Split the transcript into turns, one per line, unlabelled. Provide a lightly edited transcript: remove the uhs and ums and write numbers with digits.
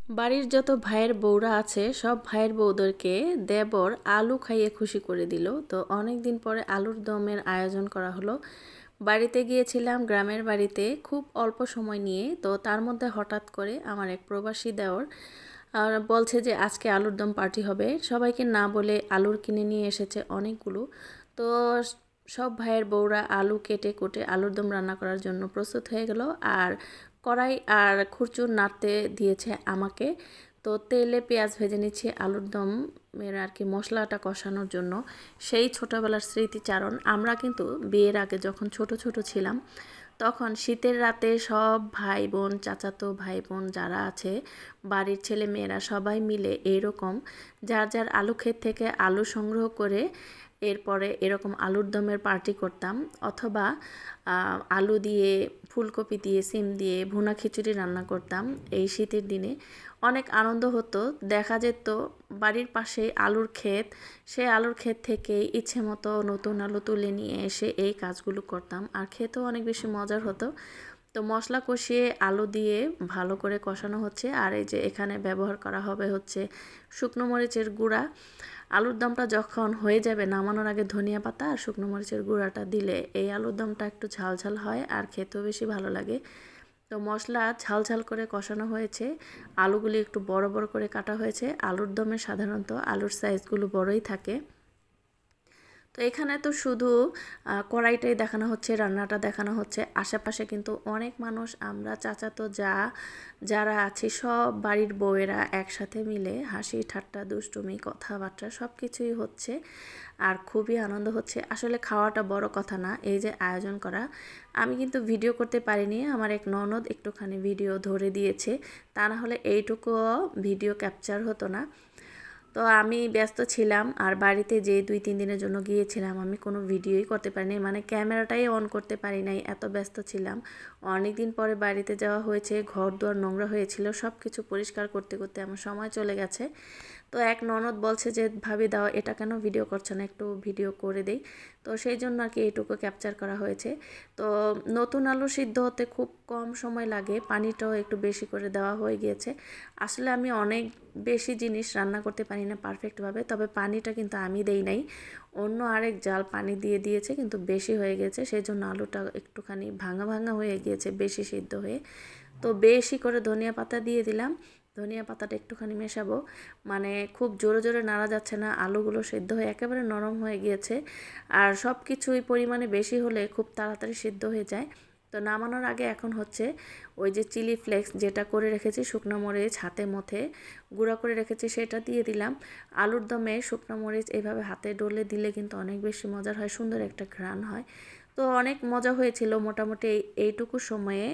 বাড়ির যত ভাইয়ের বউরা আছে সব ভাইয়ের বউদেরকে দেবর আলু খাইয়ে খুশি করে দিল। তো অনেক দিন পরে আলুর দমের আয়োজন করা হলো। বাড়িতে গিয়েছিলাম, গ্রামের বাড়িতে, খুব অল্প সময় নিয়ে। তো তার মধ্যে হঠাৎ করে আমার এক প্রবাসী দেওর আর বলছে যে আজকে আলুর দম পার্টি হবে। সবাইকে না বলে আলুর কিনে নিয়ে এসেছে অনেকগুলো। তো সব ভাইয়ের বউরা আলু কেটে কুটে আলুর দম রান্না করার জন্য প্রস্তুত হয়ে গেল। আর কড়াই আর খুরচুর নাড়তে দিয়েছে আমাকে। তো তেলে পেঁয়াজ ভেজে নিচ্ছি আলুর দমের আর কি মশলাটা কষানোর জন্য। সেই ছোটোবেলার স্মৃতিচারণ। আমরা কিন্তু বিয়ের আগে যখন ছোট ছোট ছিলাম তখন শীতের রাতে সব ভাই বোন, চাচাতো ভাই বোন যারা আছে, বাড়ির ছেলে মেয়েরা সবাই মিলে এইরকম যার যার আলু ক্ষেত থেকে আলু সংগ্রহ করে এরপরে এরকম আলুর দমের পার্টি করতাম। অথবা আলু দিয়ে, ফুলকপি দিয়ে, সিম দিয়ে ভুনা খিচুড়ি রান্না করতাম। এই শীতের দিনে অনেক আনন্দ হতো। দেখা যেত বাড়ির পাশে আলুর ক্ষেত, সেই আলুর ক্ষেত থেকে ইচ্ছে মতো নতুন আলু তুলে নিয়ে এসে এই কাজগুলো করতাম। আর খেতেও অনেক বেশি মজার হতো। তো মশলা কষিয়ে আলু দিয়ে ভালো করে কষানো হচ্ছে। আর এই যে এখানে ব্যবহার করা হবে হচ্ছে শুকনো মরিচের গুঁড়া। আলুর দমটা যখন হয়ে যাবে নামানোর আগে ধনিয়া পাতা আর শুকনো মরিচের গুঁড়াটা দিলে এই আলুর দমটা একটু ঝাল ঝাল হয় আর খেতেও বেশি ভালো লাগে। তো মশলা ঝাল ঝাল করে কষানো হয়েছে, আলুগুলি একটু বড় বড় করে কাটা হয়েছে। আলুর দমে সাধারণত আলুর সাইজগুলো বড়ই থাকে। তো এখানে তো শুধু কড়াইটাই দেখানো হচ্ছে, রান্নাটা দেখানো হচ্ছে। আশেপাশে কিন্তু অনেক মানুষ, আমরা চাচাতো যারা আছি সব বাড়ির বউয়েরা একসাথে মিলে হাসি ঠাট্টা দুষ্টুমি কথাবার্তা সব কিছুই হচ্ছে। আর খুবই আনন্দ হচ্ছে। আসলে খাওয়াটা বড় কথা না, এই যে আয়োজন করা। আমি কিন্তু ভিডিও করতে পারিনি, আমার এক ননদ একটুখানি ভিডিও ধরে দিয়েছে। তা না হলে এইটুকুও ভিডিও ক্যাপচার হতো না। তো আমি ব্যস্ত ছিলাম। আর বাড়িতে যে 2-3 দিনের জন্য গিয়েছিলাম আমি কোনো ভিডিওই করতে পারিনি, মানে ক্যামেরাটাই অন করতে পারি নাই, এত ব্যস্ত ছিলাম। অনেক দিন পরে বাড়িতে যাওয়া হয়েছে, ঘর দুয়ার নোংরা হয়েছিল, সব কিছু পরিষ্কার করতে করতে আমার সময় চলে গেছে। তো এক ননদ বলছে যে ভাবি দাও এটা কেন ভিডিও করছো না, একটু ভিডিও করে দেই। তো সেই জন্য আর কি এইটুকু ক্যাপচার করা হয়েছে। তো নতুন আলু সিদ্ধ হতে খুব কম সময় লাগে, পানিটাও একটু বেশি করে দেওয়া হয়ে গিয়েছে। আসলে আমি অনেক বেশি জিনিস রান্না করতে পারি না পারফেক্টভাবে, তবে পানিটা কিন্তু আমি দেই নাই, অন্য আরেক জাল পানি দিয়ে দিয়েছে, কিন্তু বেশি হয়ে গেছে, সেই জন্য আলুটা একটুখানি ভাঙা ভাঙা হয়ে গিয়েছে বেশি সিদ্ধ হয়ে। তো বেশি করে ধনিয়া পাতা দিয়ে দিলাম। ধনিয়া পাতাটা একটুখানি মেশাবো, মানে খুব জোরে জোরে নাড়া যাচ্ছে না, আলুগুলো সেদ্ধ হয়ে একেবারে নরম হয়ে গিয়েছে। আর সব কিছুই পরিমাণে বেশি হলে খুব তাড়াতাড়ি সিদ্ধ হয়ে যায়। তো নামানোর আগে এখন হচ্ছে ওই যে চিলি ফ্লেক্স যেটা করে রেখেছি, শুকনো মরিচ হাতে মথে গুঁড়া করে রেখেছি, সেটা দিয়ে দিলাম। আলুর দমে শুকনো মরিচ এভাবে হাতে ডলে দিলে কিন্তু অনেক বেশি মজার হয়, সুন্দর একটা ঘ্রাণ হয়। তো অনেক মজা হয়েছিল। মোটামুটি এইটুকু সময়ে